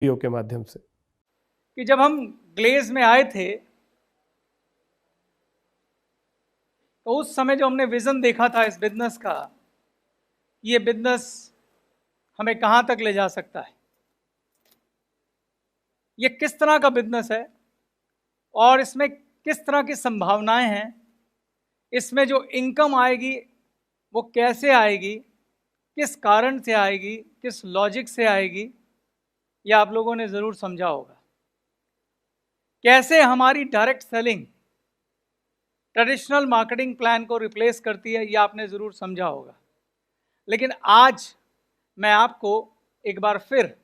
Video के माध्यम से कि जब हम ग्लेज में आए थे तो उस समय जो हमने विजन देखा था इस बिजनेस का, ये बिजनेस हमें कहां तक ले जा सकता है, ये किस तरह का बिजनेस है और इसमें किस तरह की संभावनाएं हैं, इसमें जो इनकम आएगी वो कैसे आएगी, किस कारण से आएगी, किस लॉजिक से आएगी, ये आप लोगों ने ज़रूर समझा होगा। कैसे हमारी direct selling traditional marketing plan को रिप्लेस करती है, ये आपने ज़रूर समझा होगा। लेकिन आज मैं आपको एक बार फिर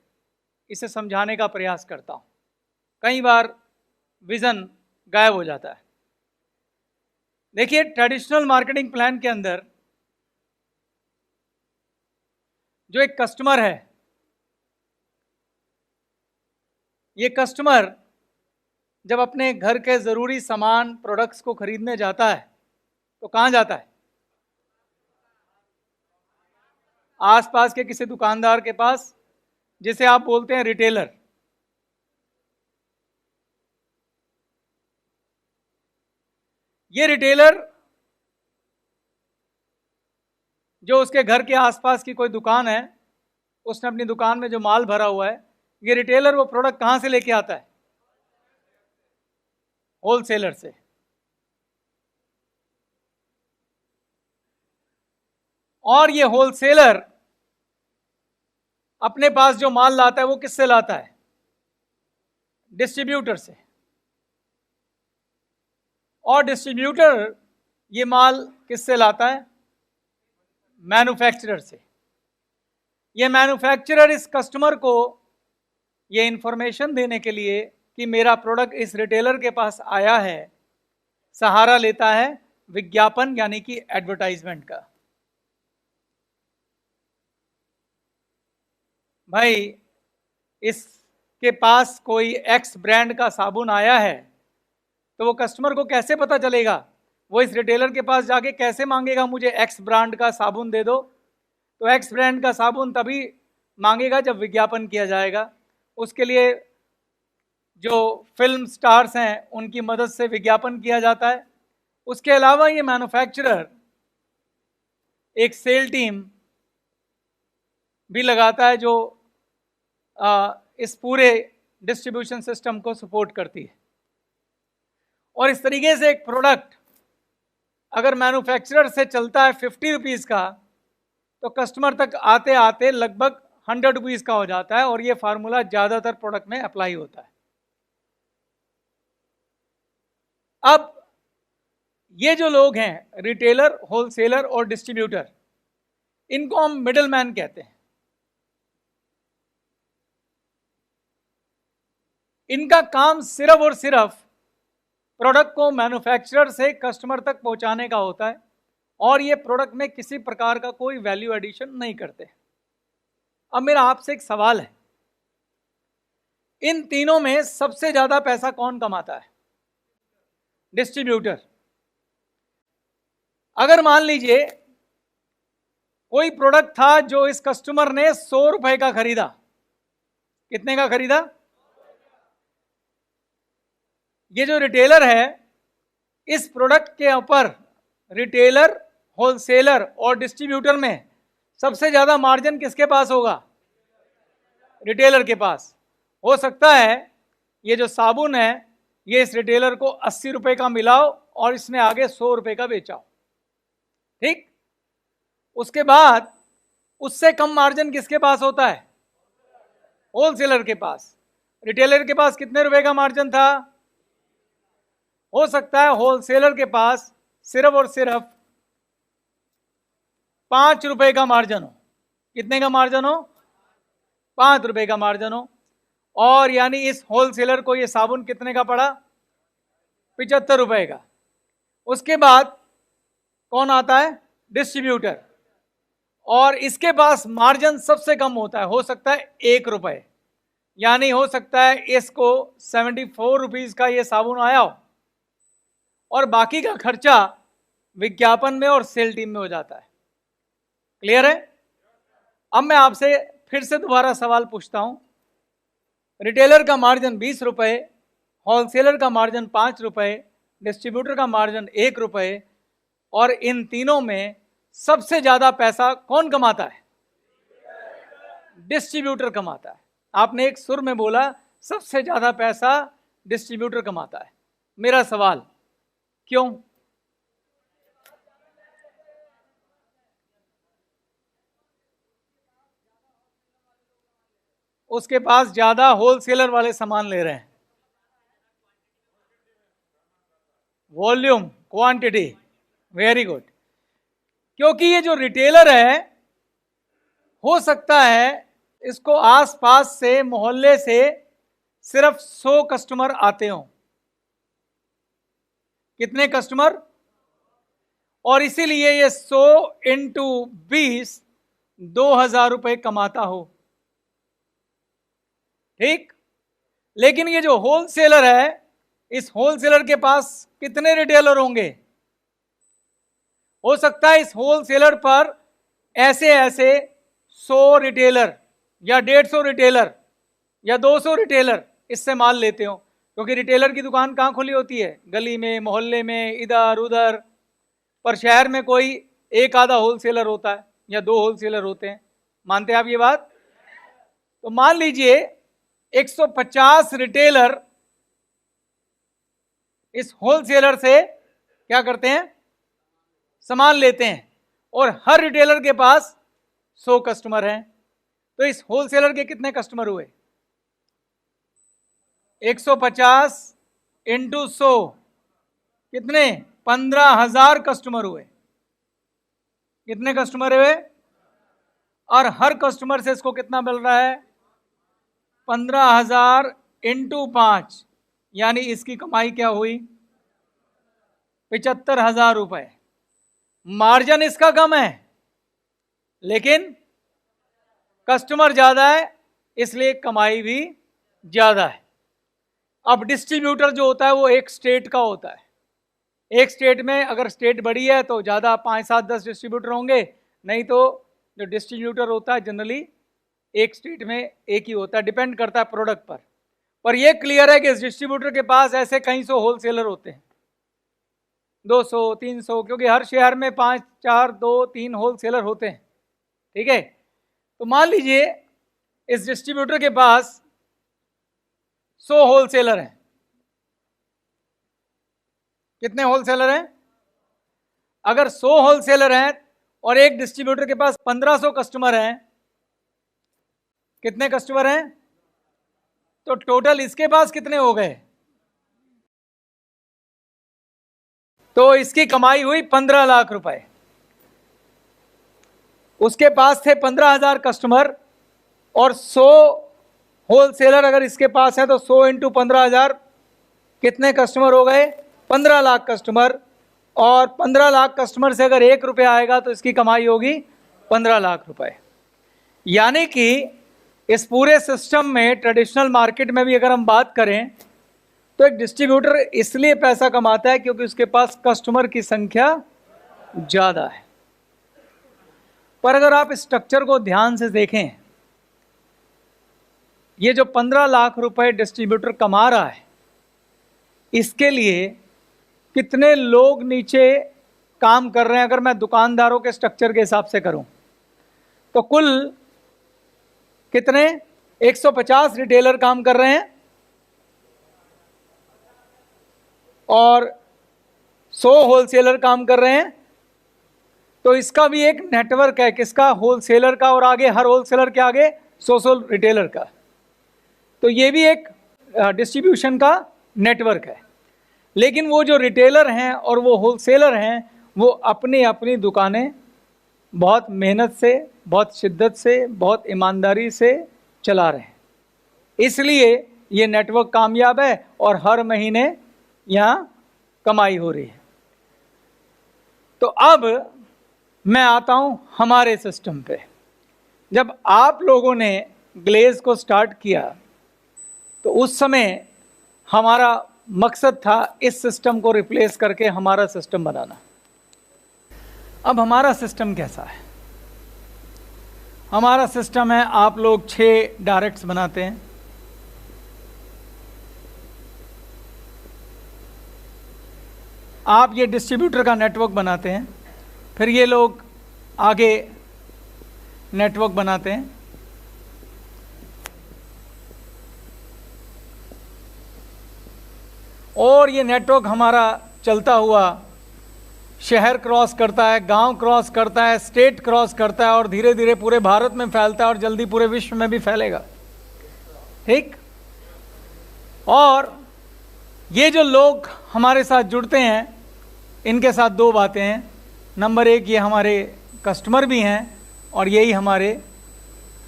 इसे समझाने का प्रयास करता हूँ। कई बार विज़न गायब हो जाता है। देखिए, ट्रेडिशनल मार्केटिंग प्लान के अंदर जो एक कस्टमर है, ये कस्टमर जब अपने घर के ज़रूरी सामान प्रोडक्ट्स को खरीदने जाता है तो कहाँ जाता है? आसपास के किसी दुकानदार के पास, जिसे आप बोलते हैं रिटेलर। ये रिटेलर जो उसके घर के आसपास की कोई दुकान है, उसने अपनी दुकान में जो माल भरा हुआ है, ये रिटेलर वो प्रोडक्ट कहाँ से लेके आता है? होलसेलर से। और ये होलसेलर अपने पास जो माल लाता है वो किससे लाता है? डिस्ट्रीब्यूटर से। और डिस्ट्रीब्यूटर ये माल किससे लाता है? मैन्युफैक्चरर से। ये मैन्युफैक्चरर इस कस्टमर को ये इंफॉर्मेशन देने के लिए कि मेरा प्रोडक्ट इस रिटेलर के पास आया है, सहारा लेता है विज्ञापन यानी कि एडवर्टाइजमेंट का। भाई, इसके पास कोई एक्स ब्रांड का साबुन आया है तो वो कस्टमर को कैसे पता चलेगा? वो इस रिटेलर के पास जाके कैसे मांगेगा मुझे एक्स ब्रांड का साबुन दे दो? तो एक्स ब्रांड का साबुन तभी मांगेगा जब विज्ञापन किया जाएगा। उसके लिए जो फिल्म स्टार्स हैं उनकी मदद से विज्ञापन किया जाता है। उसके अलावा ये मैन्युफैक्चरर एक सेल टीम भी लगाता है जो इस पूरे डिस्ट्रीब्यूशन सिस्टम को सपोर्ट करती है। और इस तरीके से एक प्रोडक्ट अगर मैन्युफैक्चरर से चलता है 50 रुपीज़ का, तो कस्टमर तक आते आते लगभग 100 रुपीज़ का हो जाता है। और ये फार्मूला ज़्यादातर प्रोडक्ट में अप्लाई होता है। अब ये जो लोग हैं, रिटेलर, होलसेलर और डिस्ट्रीब्यूटर, इनको हम मिडल मैन कहते हैं। इनका काम सिर्फ और सिर्फ प्रोडक्ट को मैन्युफैक्चरर से कस्टमर तक पहुंचाने का होता है और ये प्रोडक्ट में किसी प्रकार का कोई वैल्यू एडिशन नहीं करते। अब मेरा आपसे एक सवाल है, इन तीनों में सबसे ज्यादा पैसा कौन कमाता है? डिस्ट्रीब्यूटर। अगर मान लीजिए कोई प्रोडक्ट था जो इस कस्टमर ने 100 रुपए का खरीदा, कितने का खरीदा? ये जो रिटेलर है, इस प्रोडक्ट के ऊपर रिटेलर, होलसेलर और डिस्ट्रीब्यूटर में सबसे ज्यादा मार्जिन किसके पास होगा? रिटेलर के पास। हो सकता है ये जो साबुन है ये इस रिटेलर को 80 रुपए का मिलाओ और इसने आगे 100 रुपए का बेचाओ, ठीक? उसके बाद उससे कम मार्जिन किसके पास होता है? होलसेलर के पास। रिटेलर के पास कितने रुपए का मार्जिन था? हो सकता है होलसेलर के पास सिर्फ और सिर्फ 5 रुपए का मार्जिन हो। कितने का मार्जिन हो? 5 रुपए का मार्जिन हो। और यानी इस होलसेलर को ये साबुन कितने का पड़ा? 75 रुपए का। उसके बाद कौन आता है? डिस्ट्रीब्यूटर। और इसके पास मार्जिन सबसे कम होता है, हो सकता है 1 रुपए। यानी हो सकता है इसको 74 रुपीज़ का ये साबुन आया हो और बाकी का खर्चा विज्ञापन में और सेल टीम में हो जाता है। क्लियर है? अब मैं आपसे फिर से दोबारा सवाल पूछता हूं, रिटेलर का मार्जिन 20 रुपये, होलसेलर का मार्जिन 5 रुपये, डिस्ट्रीब्यूटर का मार्जिन 1 रुपये, और इन तीनों में सबसे ज्यादा पैसा कौन कमाता है? डिस्ट्रीब्यूटर कमाता है। आपने एक सुर में बोला सबसे ज्यादा पैसा डिस्ट्रीब्यूटर कमाता है। मेरा सवाल, क्यों? उसके पास ज्यादा होलसेलर वाले सामान ले रहे हैं। Volume, quantity, very good. क्योंकि ये जो रिटेलर है, हो सकता है इसको आसपास से, मोहल्ले से सिर्फ 100 कस्टमर आते हों। कितने कस्टमर? और इसीलिए ये 100 इंटू 20 2000 रुपए कमाता हो, ठीक। लेकिन ये जो होलसेलर है, इस होलसेलर के पास कितने रिटेलर होंगे? हो सकता है इस होलसेलर पर ऐसे ऐसे 100 रिटेलर या 150 रिटेलर या 200 रिटेलर इससे माल लेते हो। क्योंकि रिटेलर की दुकान कहाँ खुली होती है? गली में, मोहल्ले में, इधर उधर। पर शहर में कोई एक आधा होलसेलर होता है या 2 होलसेलर होते हैं। मानते हैं आप ये बात? तो मान लीजिए 150 रिटेलर इस होलसेलर से क्या करते हैं? सामान लेते हैं, और हर रिटेलर के पास 100 कस्टमर हैं। तो इस होलसेलर के कितने कस्टमर हुए? 150 इंटू 100 कितने? 15,000 कस्टमर हुए। कितने कस्टमर हुए? और हर कस्टमर से इसको कितना मिल रहा है? 15,000 इंटू 5, यानी इसकी कमाई क्या हुई? 75,000 रुपए। मार्जिन इसका कम है, लेकिन कस्टमर ज्यादा है, इसलिए कमाई भी ज्यादा है। अब डिस्ट्रीब्यूटर जो होता है वो एक स्टेट का होता है। एक स्टेट में अगर स्टेट बड़ी है तो ज़्यादा 5, 7, 10 डिस्ट्रीब्यूटर होंगे, नहीं तो जो डिस्ट्रीब्यूटर होता है जनरली एक स्टेट में एक ही होता है, डिपेंड करता है प्रोडक्ट पर यह क्लियर है कि इस डिस्ट्रीब्यूटर के पास ऐसे कई सौ होलसेलर होते हैं, 200, 300, क्योंकि हर शहर में 5, 4, 2, 3 होलसेलर होते हैं, ठीक है। तो मान लीजिए इस डिस्ट्रीब्यूटर के पास 100 होलसेलर हैं। कितने होलसेलर हैं? अगर 100 होलसेलर हैं और एक डिस्ट्रीब्यूटर के पास 1500 कस्टमर हैं, कितने कस्टमर हैं? तो टोटल इसके पास कितने हो गए? तो इसकी कमाई हुई 15 लाख रुपए। उसके पास थे 15,000 कस्टमर और 100 होलसेलर अगर इसके पास है तो 100 इंटू 15,000 कितने कस्टमर हो गए? 15 लाख कस्टमर। और 15 लाख कस्टमर से अगर 1 रुपया आएगा तो इसकी कमाई होगी 15 लाख रुपए। यानी कि इस पूरे सिस्टम में, ट्रेडिशनल मार्केट में भी अगर हम बात करें तो एक डिस्ट्रीब्यूटर इसलिए पैसा कमाता है क्योंकि उसके पास कस्टमर की संख्या ज़्यादा है। पर अगर आप स्ट्रक्चर को ध्यान से देखें, ये जो 15 लाख रुपए डिस्ट्रीब्यूटर कमा रहा है, इसके लिए कितने लोग नीचे काम कर रहे हैं? अगर मैं दुकानदारों के स्ट्रक्चर के हिसाब से करूं तो कुल कितने? 150 रिटेलर काम कर रहे हैं और 100 होलसेलर काम कर रहे हैं। तो इसका भी एक नेटवर्क है, किसका? होलसेलर का, और आगे हर होलसेलर के आगे 100 रिटेलर का। तो ये भी एक डिस्ट्रीब्यूशन का नेटवर्क है। लेकिन वो जो रिटेलर हैं और वो होलसेलर हैं, वो अपनी अपनी दुकानें बहुत मेहनत से, बहुत शिद्दत से, बहुत ईमानदारी से चला रहे हैं। इसलिए ये नेटवर्क कामयाब है और हर महीने यहाँ कमाई हो रही है। तो अब मैं आता हूँ हमारे सिस्टम पे। जब आप लोगों ने ग्लेज को स्टार्ट किया तो उस समय हमारा मकसद था इस सिस्टम को रिप्लेस करके हमारा सिस्टम बनाना। अब हमारा सिस्टम कैसा है? हमारा सिस्टम है, आप लोग 6 डायरेक्ट्स बनाते हैं, आप ये डिस्ट्रीब्यूटर का नेटवर्क बनाते हैं, फिर ये लोग आगे नेटवर्क बनाते हैं, और ये नेटवर्क हमारा चलता हुआ शहर क्रॉस करता है, गांव क्रॉस करता है, स्टेट क्रॉस करता है, और धीरे धीरे पूरे भारत में फैलता है और जल्दी पूरे विश्व में भी फैलेगा। ठीक। और ये जो लोग हमारे साथ जुड़ते हैं, इनके साथ दो बातें हैं। नंबर एक, ये हमारे कस्टमर भी हैं और यही हमारे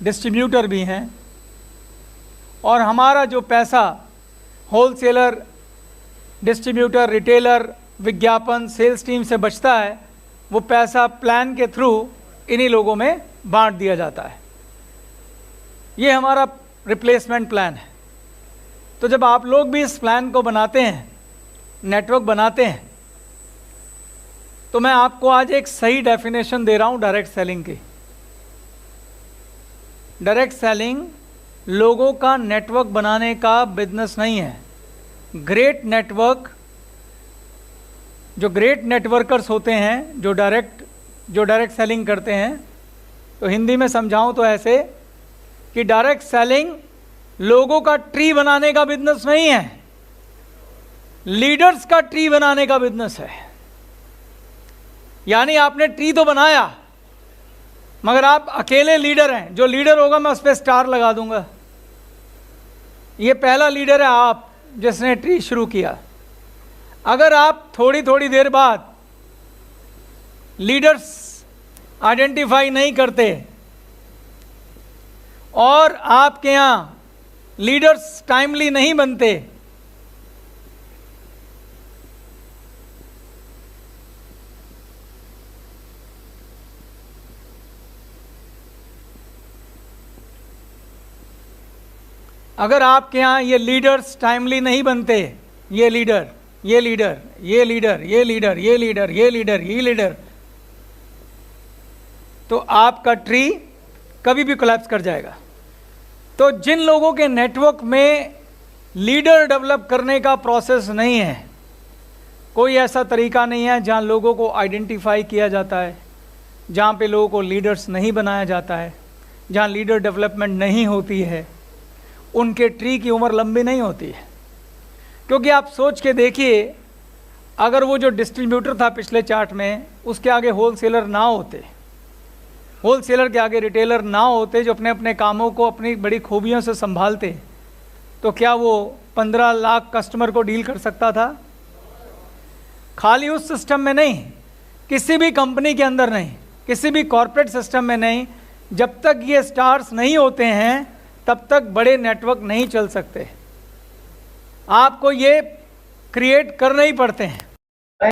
डिस्ट्रीब्यूटर भी हैं। और हमारा जो पैसा होलसेलर, डिस्ट्रीब्यूटर, रिटेलर, विज्ञापन, सेल्स टीम से बचता है, वो पैसा प्लान के थ्रू इन्हीं लोगों में बांट दिया जाता है। ये हमारा रिप्लेसमेंट प्लान है। तो जब आप लोग भी इस प्लान को बनाते हैं, नेटवर्क बनाते हैं, तो मैं आपको आज एक सही डेफिनेशन दे रहा हूं डायरेक्ट सेलिंग की। डायरेक्ट सेलिंग लोगों का नेटवर्क बनाने का बिजनेस नहीं है। ग्रेट नेटवर्क, जो ग्रेट नेटवर्कर्स होते हैं, जो डायरेक्ट सेलिंग करते हैं, तो हिंदी में समझाऊं तो ऐसे कि डायरेक्ट सेलिंग लोगों का ट्री बनाने का बिजनेस नहीं है, लीडर्स का ट्री बनाने का बिजनेस है। यानी आपने ट्री तो बनाया, मगर आप अकेले लीडर हैं। जो लीडर होगा मैं उस पर स्टार लगा दूंगा। ये पहला लीडर है आप, जिसने ट्री शुरू किया। अगर आप थोड़ी थोड़ी देर बाद लीडर्स आइडेंटिफाई नहीं करते और आपके यहां लीडर्स टाइमली नहीं बनते, अगर आपके यहां ये लीडर्स टाइमली नहीं बनते, ये लीडर, ये लीडर, ये लीडर, ये लीडर, ये लीडर, ये लीडर, ये लीडर, तो आपका ट्री कभी भी कोलैप्स कर जाएगा। तो जिन लोगों के नेटवर्क में लीडर डेवलप करने का प्रोसेस नहीं है, कोई ऐसा तरीका नहीं है जहां लोगों को आइडेंटिफाई किया जाता है, जहां पे लोगों को लीडर्स नहीं बनाया जाता है, जहां लीडर डेवलपमेंट नहीं होती है, उनके ट्री की उम्र लंबी नहीं होती है। क्योंकि आप सोच के देखिए, अगर वो जो डिस्ट्रीब्यूटर था पिछले चार्ट में, उसके आगे होलसेलर ना होते, होलसेलर के आगे रिटेलर ना होते, जो अपने अपने कामों को अपनी बड़ी खूबियों से संभालते, तो क्या वो 15 लाख कस्टमर को डील कर सकता था? खाली उस सिस्टम में नहीं, किसी भी कंपनी के अंदर नहीं, किसी भी कॉर्पोरेट सिस्टम में नहीं, जब तक ये स्टार्स नहीं होते हैं तब तक बड़े नेटवर्क नहीं चल सकते। आपको ये क्रिएट करने ही पड़ते हैं।